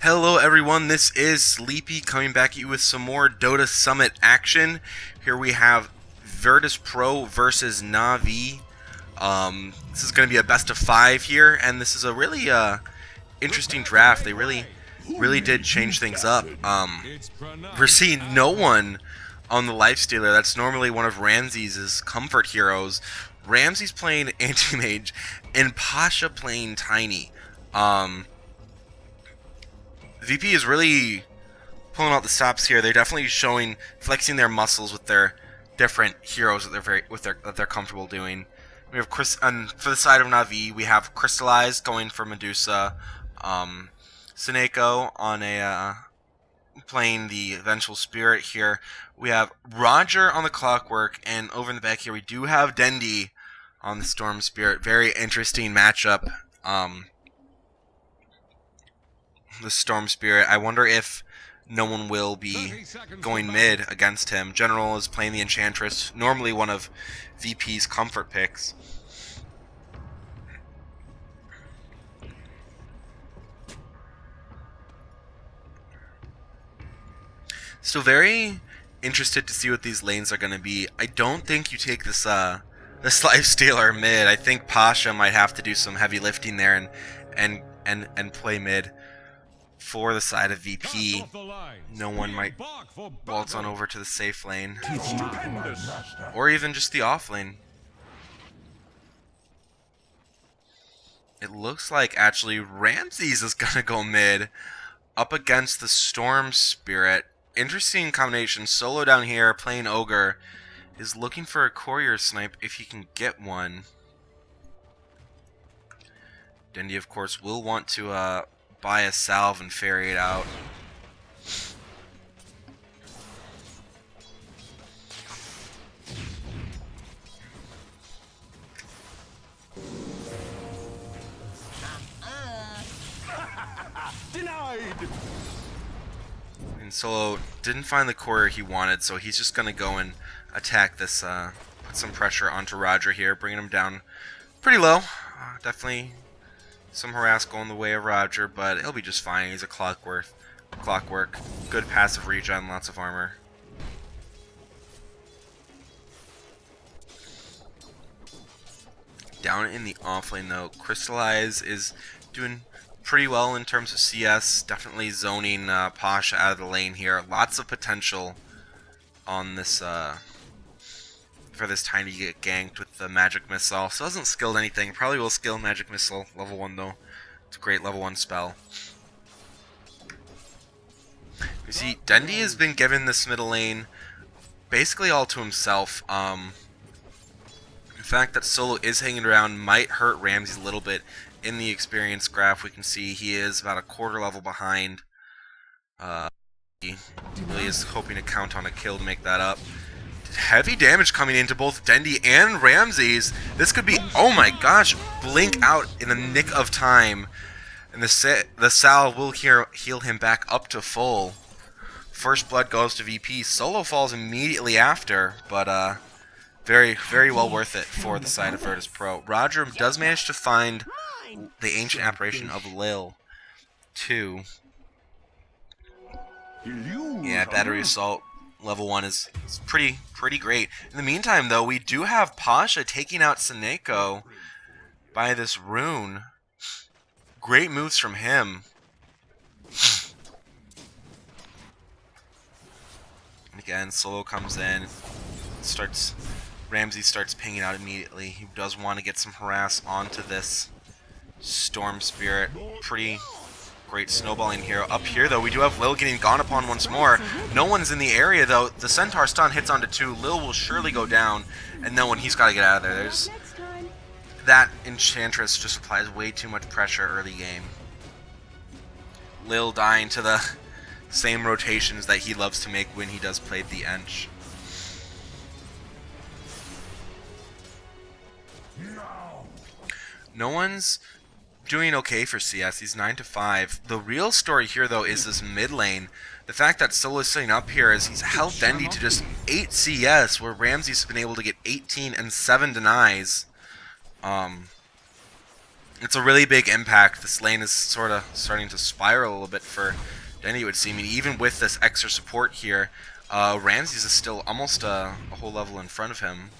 Hello everyone, this is Sleepy coming back at you with some more Dota Summit action. Here we have Virtus.Pro versus Navi. This is going to be a best of 5 here, and this is a really interesting draft. They really did change things up. We're seeing no one on the Lifestealer. That's normally one of Ramsey's comfort heroes. Ramsey's playing Anti-Mage, and Pasha playing Tiny. VP is really pulling out the stops here. They're definitely flexing their muscles with their different heroes that they're comfortable doing. We have for the side of Navi, we have Crystallized going for Medusa, Sineko on a playing the Vengeful Spirit here. We have Roger on the Clockwork, and over in the back here we do have Dendi on the Storm Spirit. Very interesting matchup. The Storm Spirit. I wonder if no one will be going mid against him. General is playing the Enchantress, normally one of VP's comfort picks. Still very interested to see what these lanes are going to be. I don't think you take this Lifestealer mid. I think Pasha might have to do some heavy lifting there and play mid. For the side of VP, no one might waltz on over to the safe lane, or even just the off lane. It looks like actually Ramses is gonna go mid up against the Storm Spirit. Interesting combination. Solo down here playing Ogre is looking for a courier snipe if he can get one. Dendi, of course, will want to buy a salve and ferry it out. Denied. And Solo didn't find the courier he wanted, so he's just gonna go and attack this, put some pressure onto Roger here, bringing him down pretty low. Definitely some harass going the way of Roger, but he'll be just fine. He's a Clockwork. Good passive regen, lots of armor. Down in the offlane though, Crystallize is doing pretty well in terms of CS. Definitely zoning Pasha out of the lane here. Lots of potential on this for this Tiny to get ganked with the Magic Missile. So doesn't skill anything. Probably will skill Magic Missile level 1 though. It's a great level 1 spell. You see, Dendi has been given this middle lane basically all to himself. The fact that Solo is hanging around might hurt Ramsey a little bit. In the experience graph, we can see he is about a quarter level behind. He really is hoping to count on a kill to make that up. Heavy damage coming into both Dendi and Ramses. This could be, oh my gosh, blink out in the nick of time. And the salve will heal him back up to full. First blood goes to VP. Solo falls immediately after, but very well worth it for the side of Virtus.Pro. Roger does manage to find the ancient apparition of Lil too. Yeah, battery assault level 1 is pretty great. In the meantime, though, we do have Pasha taking out Sineko by this rune. Great moves from him. And again, Solo comes in, Ramsey starts pinging out immediately. He does want to get some harass onto this Storm Spirit. Pretty great snowballing here. Up here, though, we do have Lil getting gone upon once more. No one's in the area, though. The Centaur stun hits onto 2. Lil will surely go down, and no one. He's got to get out of there. There's that Enchantress just applies way too much pressure early game. Lil dying to the same rotations that he loves to make when he does play the Ench. No one's doing okay for CS. He's 9-5. The real story here, though, is this mid lane. The fact that Solo is sitting up here is he's held Dendi to just 8 CS, where Ramsey's been able to get 18 and 7 denies. It's a really big impact. This lane is sort of starting to spiral a little bit for Dendy, it would seem. And even with this extra support here, Ramses is still almost a whole level in front of him.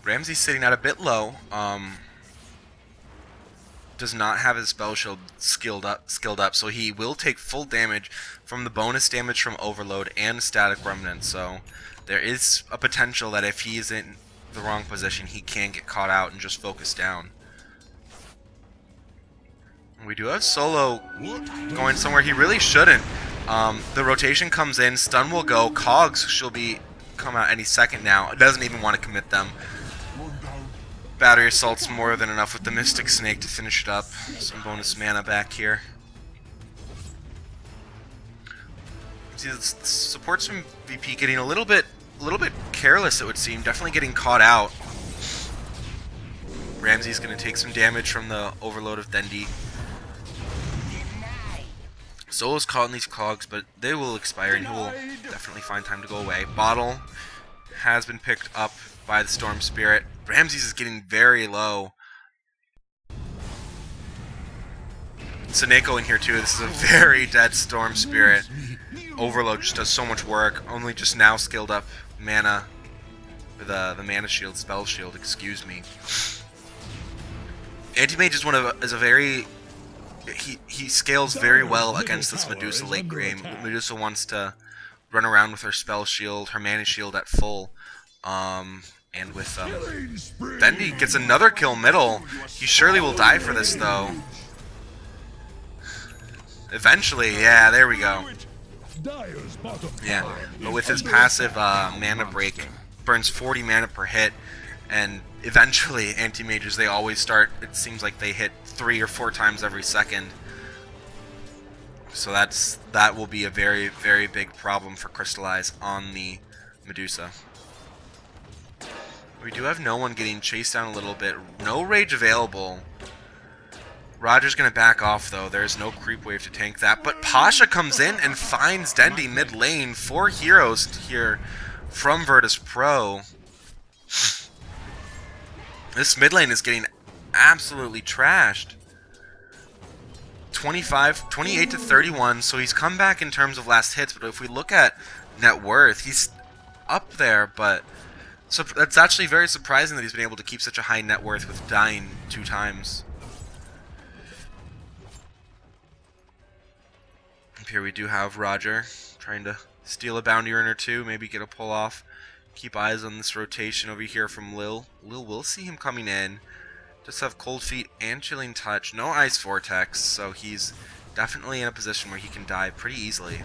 Ramsey's sitting out a bit low. Does not have his spell shield skilled up, so he will take full damage from the bonus damage from Overload and Static Remnant. So there is a potential that if he is in the wrong position, he can get caught out and just focus down. We do have Solo going somewhere he really shouldn't. The rotation comes in, stun will go, Cogs she'll be come out any second now. It doesn't even want to commit them. Battery Assault's more than enough with the Mystic Snake to finish it up. Some bonus mana back here. See, the supports from VP getting a little bit careless, it would seem. Definitely getting caught out. Ramsey's going to take some damage from the overload of Dendi. Solo's caught in these clogs, but they will expire and he will definitely find time to go away. Bottle has been picked up by the Storm Spirit. Ramses is getting very low. Seneko in here too. This is a very dead Storm Spirit. Overload just does so much work. Only just now skilled up mana. The mana shield, spell shield, excuse me. Anti-Mage is a very... He scales very well against this Medusa late game. Medusa wants to run around with her spell shield, her mana shield at full. And with Dendi gets another kill middle. He surely will die for this though. Eventually, yeah, there we go. Yeah, but with his passive mana break, burns 40 mana per hit, and eventually anti-mages, they always start, it seems like they hit 3 or 4 times every second. So that will be a very, very big problem for Crystallize on the Medusa. We do have no one getting chased down a little bit. No rage available. Roger's going to back off, though. There's no creep wave to tank that. But Pasha comes in and finds Dendi mid lane. 4 heroes here from Virtus.Pro. This mid lane is getting absolutely trashed. 28 to 31, so he's come back in terms of last hits. But if we look at net worth, he's up there, but... So that's actually very surprising that he's been able to keep such a high net worth with dying 2 times. Up here we do have Roger trying to steal a bounty run or 2, maybe get a pull off. Keep eyes on this rotation over here from Lil. Lil will see him coming in. Just have Cold Feet and Chilling Touch. No Ice Vortex, so he's definitely in a position where he can die pretty easily.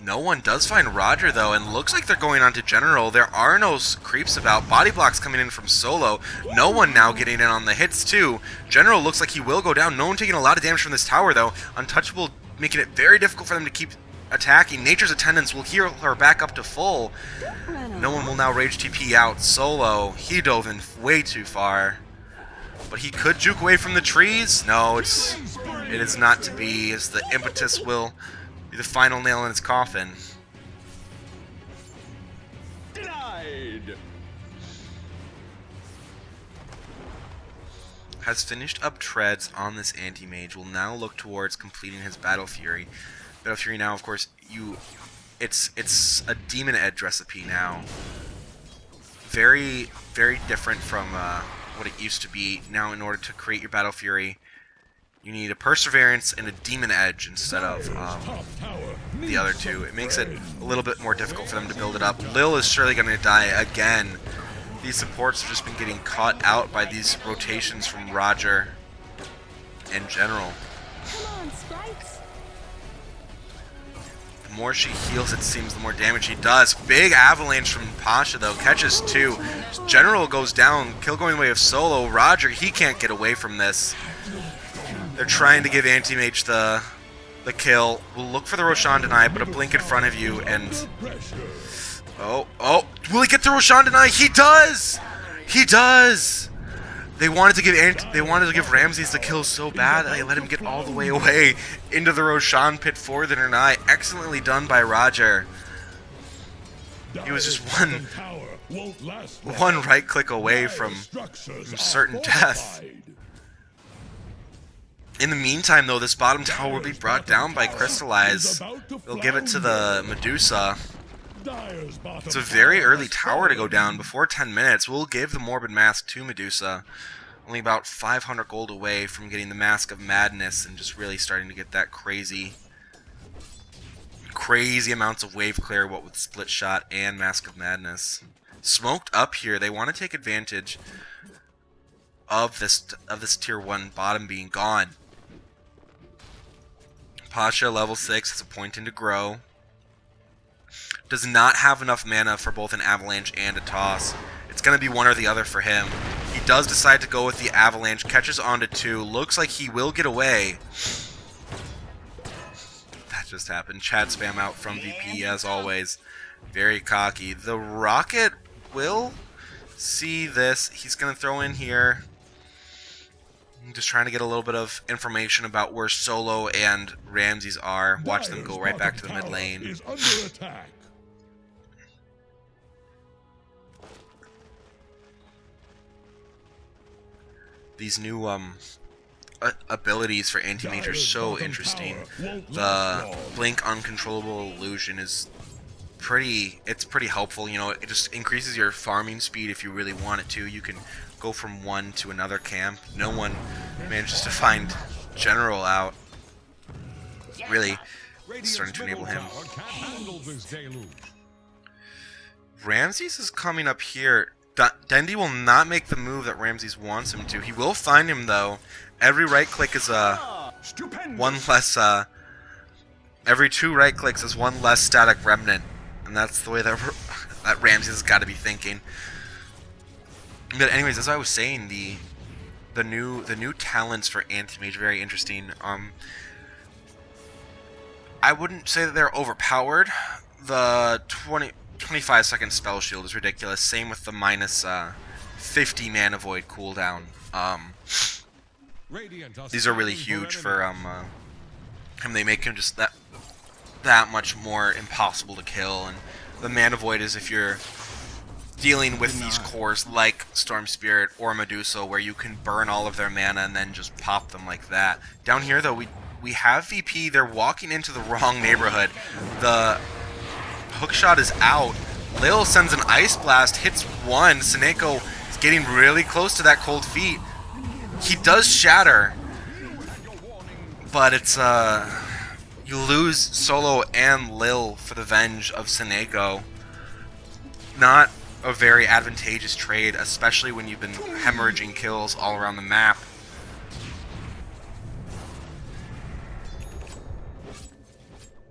No one does find Roger, though, and looks like they're going on to General. There are no creeps about. Body blocks coming in from Solo. No one now getting in on the hits, too. General looks like he will go down. No one taking a lot of damage from this tower, though. Untouchable, making it very difficult for them to keep attacking. Nature's Attendants will heal her back up to full. No one will now Rage TP out. Solo, he dove in way too far. But he could juke away from the trees. No, it is not to be, as the impetus will... be the final nail in its coffin. Denied. Has finished up treads on this anti-mage. Will now look towards completing his Battle Fury. Battle Fury now, of course, it's a Demon Edge recipe now. Very, very different from what it used to be. Now, in order to create your Battle Fury, you need a Perseverance and a Demon Edge instead of the other 2. It makes it a little bit more difficult for them to build it up. Lil is surely going to die again. These supports have just been getting caught out by these rotations from Roger and General. The more she heals, it seems, the more damage she does. Big avalanche from Pasha, though. Catches 2. General goes down. Kill going away of Solo. Roger, he can't get away from this. They're trying to give Anti-Mage the kill. We'll look for the Roshan Deny, but a blink in front of you, and... Oh, will he get the Roshan Deny? He does! He does! They wanted to give Ramses the kill so bad that they let him get all the way away into the Roshan pit for the Nernai. Excellently done by Roger. He was just one right click away from certain death. In the meantime, though, this bottom tower will be brought down by Crystallize. They'll give it to the Medusa. It's a very early tower to go down before 10 minutes. We'll give the Morbid Mask to Medusa. Only about 500 gold away from getting the Mask of Madness and just really starting to get that crazy amounts of wave clear, what with Split Shot and Mask of Madness. Smoked up here. They want to take advantage of this tier 1 bottom being gone. Pasha, level 6, has a point in to grow. Does not have enough mana for both an Avalanche and a Toss. It's going to be one or the other for him. He does decide to go with the Avalanche, catches onto 2. Looks like he will get away. That just happened. Chat spam out from VP as always. Very cocky. The Rocket will see this. He's going to throw in here. I'm just trying to get a little bit of information about where Solo and Ramses are. Watch them go right back to the mid lane. These new abilities for anti-mage are so interesting. The Blink Uncontrollable Illusion is pretty helpful. You know, it just increases your farming speed if you really want it to. You can go from one to another camp. No one manages to find General out. Really starting to enable him. Ramses is coming up here. Dendi will not make the move that Ramses wants him to. He will find him, though. Every right click is one less. Every 2 right clicks is 1 less static remnant, and that's the way that Ramses has got to be thinking. But anyways, as I was saying, the new talents for anti-mage are very interesting. I wouldn't say that they're overpowered. The 25-second spell shield is ridiculous. Same with the minus 50 mana void cooldown. These are really huge for him. They make him just that much more impossible to kill. And the mana void is if you're dealing with these cores like Storm Spirit or Medusa, where you can burn all of their mana and then just pop them like that. Down here, though, we have VP. They're walking into the wrong neighborhood. The hookshot is out. Lil sends an Ice Blast, hits 1. Seneko is getting really close to that cold feet. He does shatter, but it's you lose Solo and Lil for the Venge of Seneko. Not a very advantageous trade, especially when you've been hemorrhaging kills all around the map.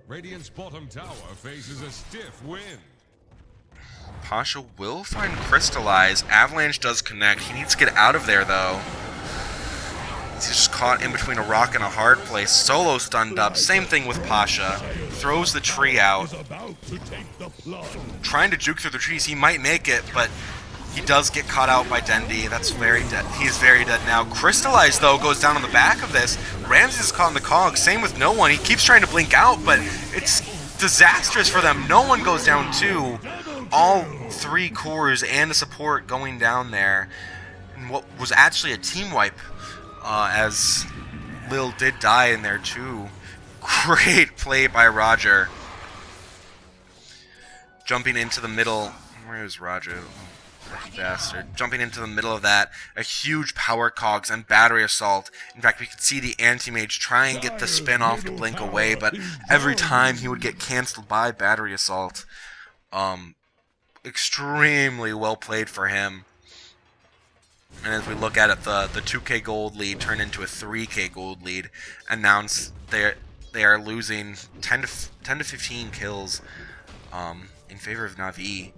Radiant's bottom tower faces a stiff wind. Pasha will find Crystallize. Avalanche does connect. He needs to get out of there, though. He's just caught in between a rock and a hard place. Solo stunned up. Same thing with Pasha. Throws the tree out. Trying to juke through the trees. He might make it, but he does get caught out by Dendi. That's very dead. He is very dead now. Crystallize, though, goes down on the back of this. Ramses is caught in the cog. Same with no one. He keeps trying to blink out, but it's disastrous for them. No one goes down, too. All 3 cores and a support going down there. And what was actually a team wipe, as Lil did die in there, too. Great play by Roger. Jumping into the middle. Where is Roger? Bastard. Jumping into the middle of that. A huge power cogs and battery assault. In fact, we could see the anti-mage try and get the spin off to blink away, but every time he would get cancelled by battery assault. Extremely well played for him. And as we look at it, the 2k gold lead turned into a 3k gold lead. Announced they are losing 10 to 15 kills in favor of Navi.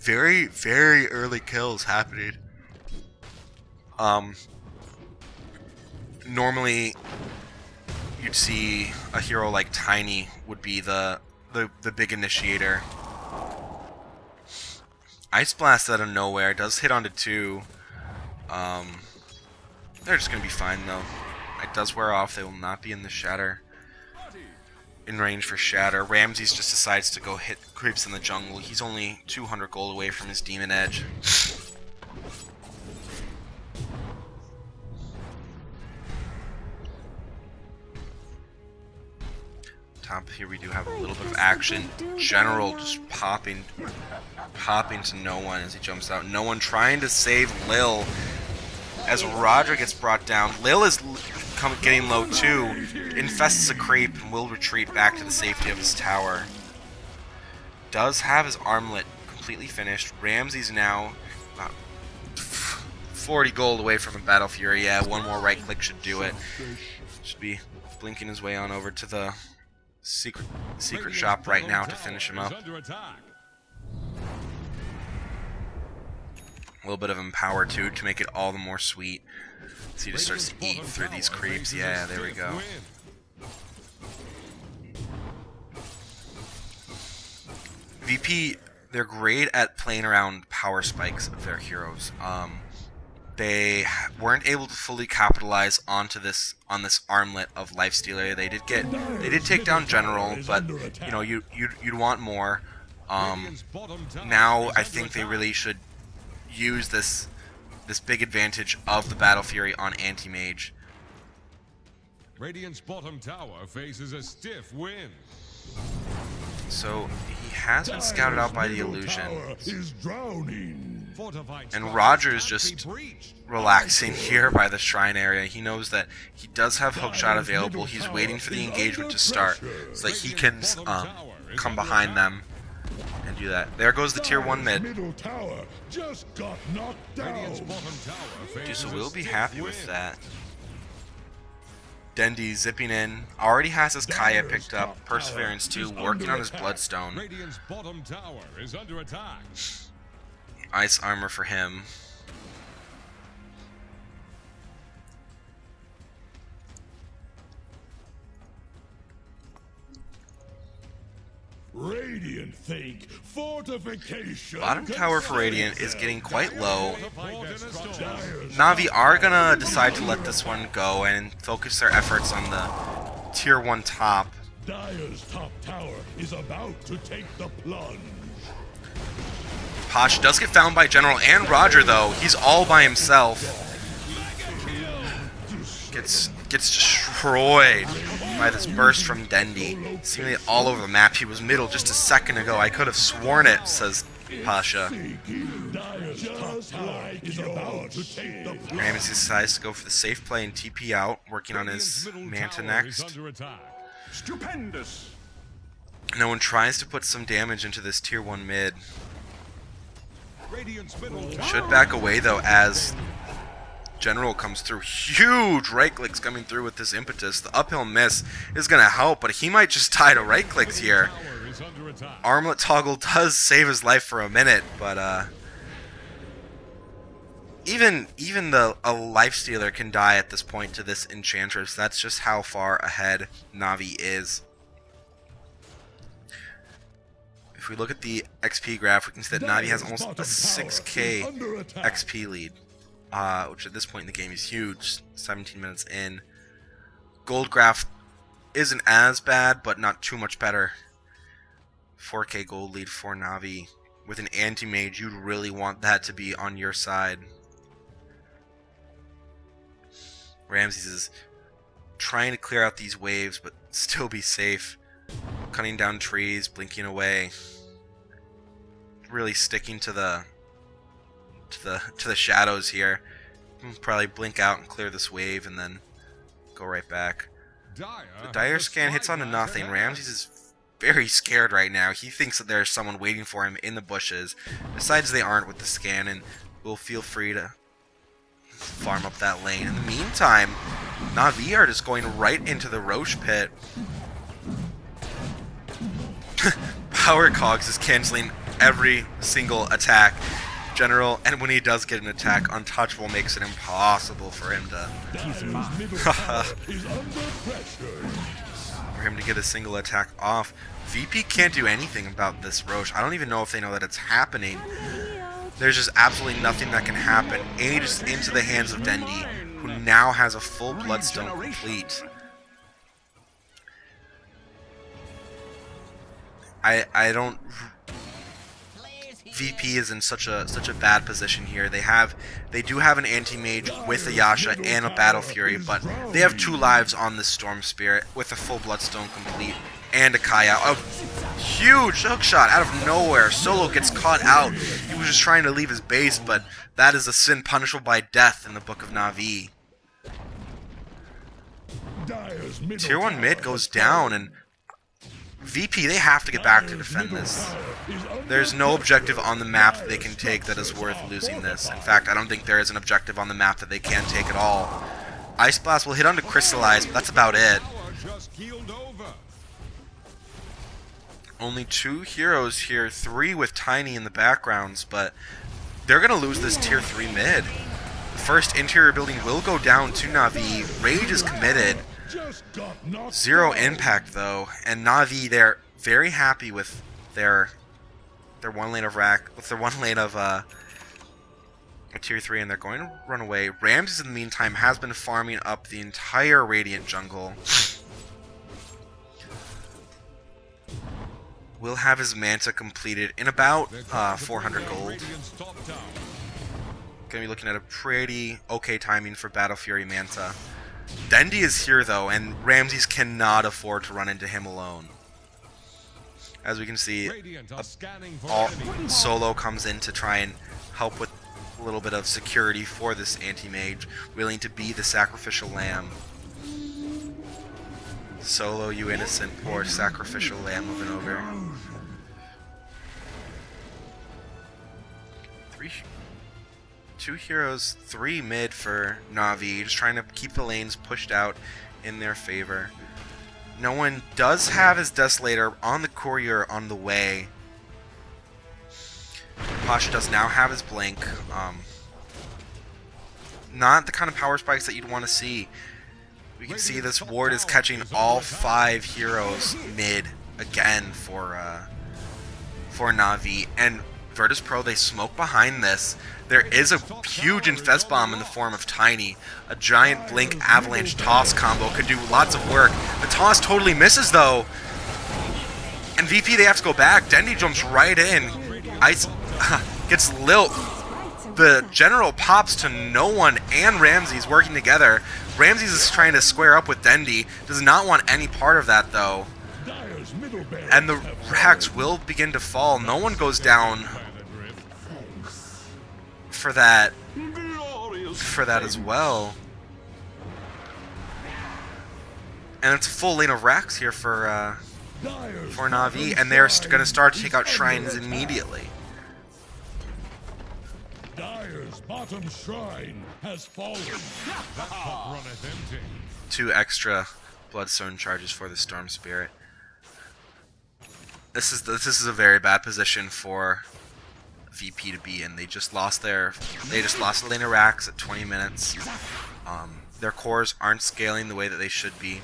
Very, very early kills happening. Normally, you'd see a hero like Tiny would be the big initiator. Ice Blast out of nowhere does hit onto 2. They're just going to be fine, though. It does wear off. They will not be in the Shatter. In range for Shatter. Ramses just decides to go hit creeps in the jungle. He's only 200 gold away from his Demon Edge. Top here we do have a little bit of action. General just popping to no one as he jumps out. No one trying to save Lil as Roger gets brought down. Lil is getting low too. Infests a creep and will retreat back to the safety of his tower. Does have his armlet completely finished. Ramses now about 40 gold away from a Battle Fury. Yeah, one more right click should do it. Should be blinking his way on over to the secret shop right now to finish him up. A little bit of Empower too to make it all the more sweet. So he just starts to eat through these creeps. Yeah, there we go. VP, they're great at playing around power spikes of their heroes. They weren't able to fully capitalize on this armlet of Lifestealer. They did take down General, but you know you'd want more. Now I think they really should use this big advantage of the Battle Fury on Anti-Mage. Radiant's bottom tower faces a stiff wind. So he has been scouted out by the illusion. And Roger's just relaxing here by the shrine area. He knows that he does have Hookshot available. He's waiting for the engagement to start so that he can come behind them and do that. There goes the tier 1 mid. Dude, so we'll be happy with that. Dendi zipping in. Already has his Kaya picked up. Perseverance too, working on his Bloodstone. Ice armor for him. Radiant think fortification. Bottom tower for Radiant is getting quite low. Navi are gonna decide to let this one go and focus their efforts on the tier 1 top. Dire's top tower is about to take the plunge. Pasha does get found by General and Roger though. He's all by himself. Gets destroyed by this burst from Dendi. Seemingly all over the map. He was middle just a second ago. I could have sworn it, says Pasha. Ramses decides to go for the safe play and TP out, working on his Manta next. Stupendous. No one tries to put some damage into this tier 1 mid. Should back away though as General comes through. Huge right clicks coming through with this impetus. The uphill miss is going to help, but he might just die to right clicks here. Armlet toggle does save his life for a minute, but even a Lifestealer can die at this point to this Enchantress. That's just how far ahead Navi is. If we look at the XP graph, we can see that Navi has almost a 6k XP lead. Which at this point in the game is huge. 17 minutes in. Gold graph isn't as bad, but not too much better. 4k gold lead for Navi. With an anti-mage, you'd really want that to be on your side. Ramses is trying to clear out these waves, but still be safe. Cutting down trees, blinking away. Really sticking to the shadows here. Probably blink out and clear this wave and then go right back. The Dire scan hits onto nothing. Ramses is very scared right now. He thinks that there's someone waiting for him in the bushes. Decides they aren't with the scan and will feel free to farm up that lane. In the meantime, Navi are just going right into the Roche pit. Power Cogs is canceling every single attack. General, and when he does get an attack, Untouchable makes it impossible for him to get a single attack off. VP can't do anything about this Roche. I don't even know if they know that it's happening. There's just absolutely nothing that can happen. Ages into the hands of Dendi, who now has a full Bloodstone complete. I don't... VP is in such a bad position here. They do have an anti-mage with a Yasha and a Battle Fury, but they have 2 lives on the Storm Spirit with a full Bloodstone complete and a Kaya. A huge hookshot out of nowhere. Solo gets caught out. He was just trying to leave his base, but that is a sin punishable by death in the Book of Navi. Tier 1 mid goes down, and VP, they have to get back to defend this. There's no objective on the map that they can take that is worth losing this. In fact, I don't think there is an objective on the map that they can take at all. Ice Blast will hit onto Crystallize, but that's about it. Only 2 heroes here, 3 with Tiny in the backgrounds, but they're going to lose this tier 3 mid. The first interior building will go down to Navi. Rage is committed. 0 impact though, and Navi, they're very happy with their one lane of a tier 3, and they're going to run away. Ramses in the meantime has been farming up the entire Radiant jungle. Will have his Manta completed in about 400 gold. Gonna be looking at a pretty okay timing for Battle Fury Manta. Dendi is here though, and Ramses cannot afford to run into him alone. As we can see, Solo comes in to try and help with a little bit of security for this anti-mage, willing to be the sacrificial lamb. Solo, you innocent poor sacrificial lamb of an ogre. 2 heroes, 3 mid for Navi, just trying to keep the lanes pushed out in their favor. No one does have his Desolator on the courier on the way. Pasha does now have his Blink. Not the kind of power spikes that you'd want to see. We can see this ward is catching all 5 heroes mid again for Navi, and Virtus.Pro, they smoke behind this. There is a huge Infest Bomb in the form of Tiny. A giant Blink Avalanche Toss combo could do lots of work. The toss totally misses though. And VP, they have to go back. Dendi jumps right in. Ice gets lilt. The general pops to no one, and Ramses working together. Ramses is trying to square up with Dendi. Does not want any part of that though. And the racks will begin to fall. No one goes down for that as well. And it's a full lane of racks here for Navi, and they're going to start to take out shrines immediately. Dire's bottom shrine has fallen. 2 extra Bloodstone charges for the Storm Spirit. This is a very bad position for VP to be in. They just lost the lane of racks at 20 minutes. Their cores aren't scaling the way that they should be.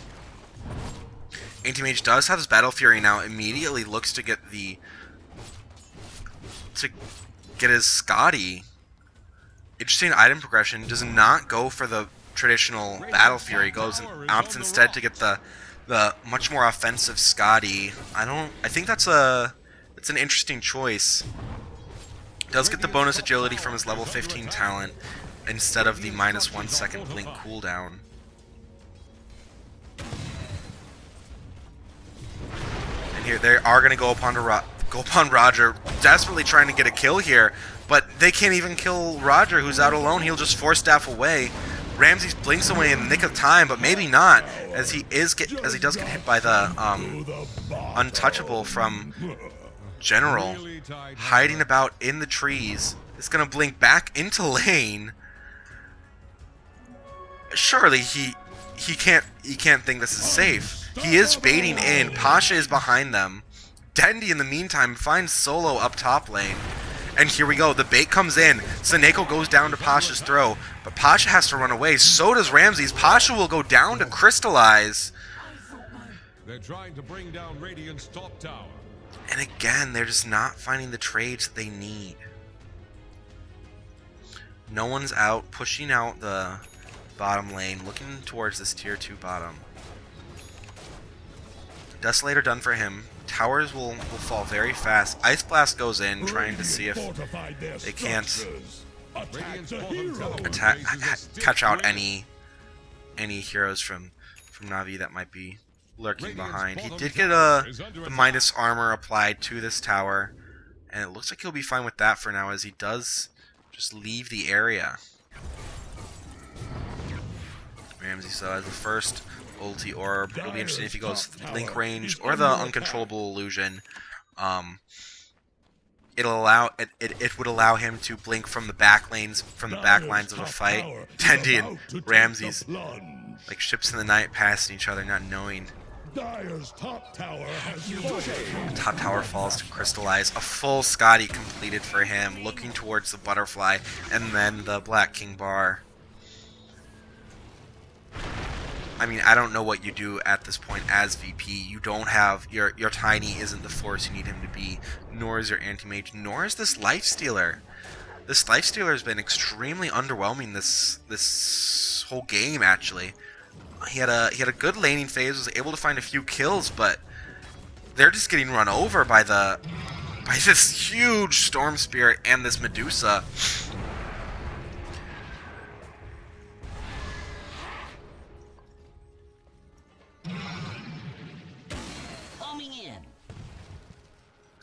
Anti-Mage does have his Battle Fury now. Immediately looks to get his Scotty. Interesting item progression. Does not go for the traditional Battle Fury. Goes and opts instead to get the much more offensive Scotty. I think it's an interesting choice. Does get the bonus agility from his level 15 talent instead of the -1 second blink cooldown. And here they are going to go upon Roger, desperately trying to get a kill here, but they can't even kill Roger, who's out alone. He'll just force staff away. Ramses blinks away in the nick of time, but maybe not, as he does get hit by the untouchable from General, hiding about in the trees. It's gonna blink back into lane. Surely he can't think this is safe. He is baiting in. Pasha is behind them. Dendi in the meantime finds Solo up top lane. And here we go, the bait comes in. Seneko goes down to Pasha's throw, but Pasha has to run away. So does Ramses. Pasha will go down to Crystallize. They're trying to bring down Radiant's top tower. And again, they're just not finding the trades they need. No one's out, pushing out the bottom lane, looking towards this tier 2 bottom. Desolator done for him. Towers will fall very fast. Ice Blast goes in, trying to see if they can't catch out any heroes from Navi that might be lurking behind. He did get the minus armor applied to this tower, and it looks like he'll be fine with that for now, as he does just leave the area. Ramsey still has the first ulti orb. It'll be interesting if he goes Link range or the uncontrollable illusion. It would allow him to blink from the back lines of the fight. Tendi and Ramsey's like ships in the night, passing each other, not knowing. Top Tower falls to Crystallize. A full Scotty completed for him, looking towards the butterfly, and then the Black King bar. I mean, I don't know what you do at this point as VP. You don't have your Tiny isn't the force you need him to be, nor is your Anti-Mage, nor is this Lifestealer. This Lifestealer has been extremely underwhelming this whole game. Actually, he had a good laning phase, was able to find a few kills, but they're just getting run over by this huge Storm Spirit and this Medusa.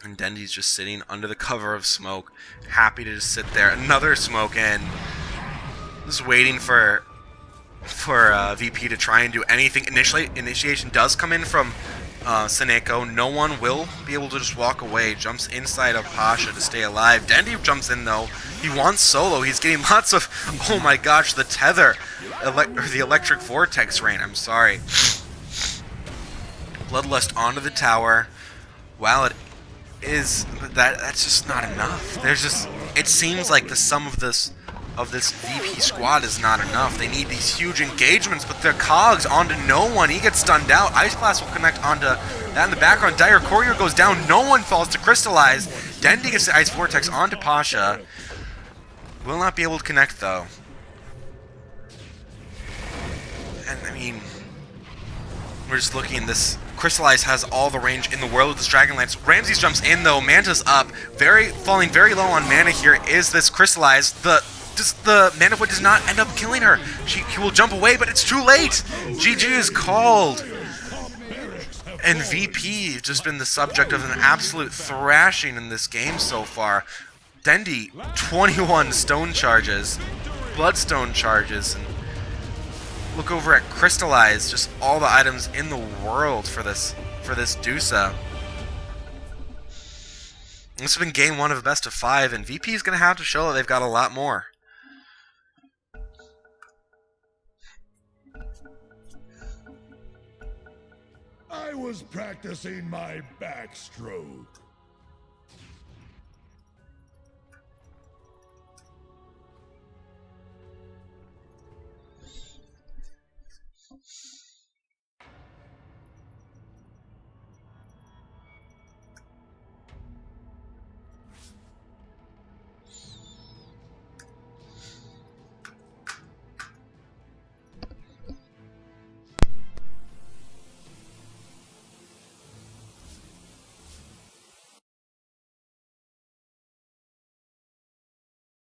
And Dendi's just sitting under the cover of smoke, happy to just sit there. Another smoke in. Just waiting for VP to try and do anything. Initiation does come in from Seneko. No one will be able to just walk away. Jumps inside of Pasha to stay alive. Dendi jumps in though. He wants solo. He's getting lots of, oh my gosh, the tether. The electric vortex rain. I'm sorry. Bloodlust onto the tower. While it is, that's just not enough. It seems like the sum of this VP squad is not enough. They need these huge engagements, but their cogs onto no one. He gets stunned out. Ice Blast will connect onto that in the background. Dire Courier goes down. No one falls to Crystallize. Dendi gets the Ice Vortex onto Pasha. Will not be able to connect though. And I mean, we're just looking. This Crystallize has all the range in the world with this Dragon Lance. Ramses jumps in though. Manta's up. Falling very low on mana here is this Crystallize. The Mana Void does not end up killing her. He will jump away, but it's too late. GG is called. And VP has just been the subject of an absolute thrashing in this game so far. Dendi, 21 stone charges, bloodstone charges, and look over at Crystallize, just all the items in the world for this Dusa. This has been game 1 of a best of 5, and VP is going to have to show that they've got a lot more. I was practicing my backstroke.